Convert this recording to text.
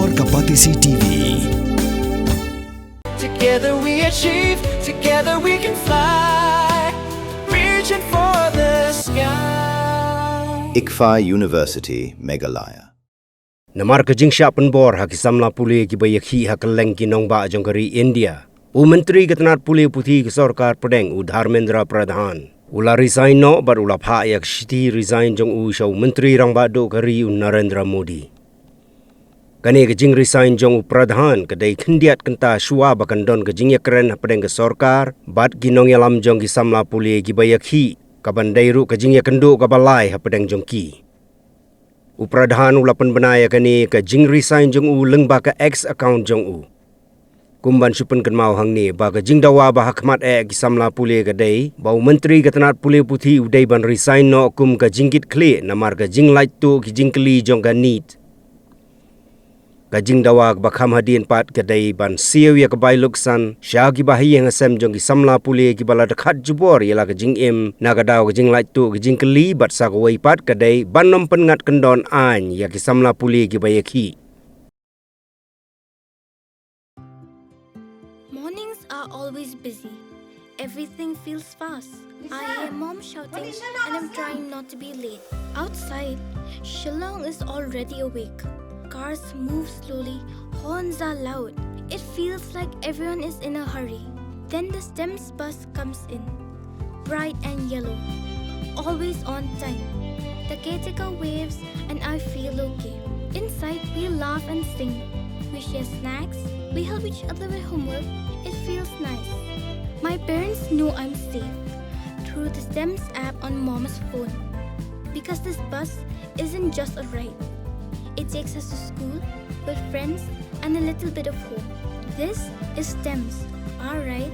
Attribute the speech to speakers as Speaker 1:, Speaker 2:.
Speaker 1: Bor Kapatisi TV.
Speaker 2: Together we achieve, together we can fly, reaching for the sky.
Speaker 3: ICFA University, Meghalaya.
Speaker 4: Namar ka jingsha penbor haki samla Pule ki bayakhi hakaleng ki nongba jongkari India. Myntri ka Tnat Pule Puthi ki sarkar pedeng Dharmendra Pradhan. Ula Risaiñ no bar ula pha yak shiti Risaiñ jong u shaw Myntri rangba do kari Narendra Modi. Kani ka jing Risaiñ jong u Pradhan kadai Khyndiat Kynta Shuwa bakan don ka jing ya Kren pedeng ka sarkar bat ginong yalam jong ki samla Pule ki bayakhi kabandai ru ka jing ya kendo ka balai pedeng jong ki. Upradhan ulapan benaya kani ka jing Risaiñ jong u lengba ka X account jong u. Kumban supen kan mau hang ni ba ka jing dawa ba hakmat ki samla Pule ka day ba Myntri ka Tnat Pule Puthi udai ban Risaiñ no kum ka jingkit kle namar ka jing light tu ki jing kli jong ka neat. Ka jing dawa ba kham hadin pat ka day ban siu ya ka bai luksan sha ki ba hi yang asem jong ki samla Pule ki bala khat jubor yala ka jing im na ka daw ka jing light tu ki jing kli bat sa ka wai pat ka day ban nom pengat kendon an ya ki samla Pule ki bayakhi.
Speaker 5: Mornings are always busy. Everything feels fast. I hear mom shouting and I'm trying not to be late. Outside, Shillong is already awake. Cars move slowly, horns are loud. It feels like everyone is in a hurry. Then the STEMS bus comes in, bright and yellow, always on time. The caretaker waves and I feel okay. Inside, we laugh and sing. We share snacks, we help each other with homework. It feels nice. My parents know I'm safe through the STEMS app on mom's phone. Because this bus isn't just a ride. It takes us to school with friends and a little bit of hope. This is STEMS, our ride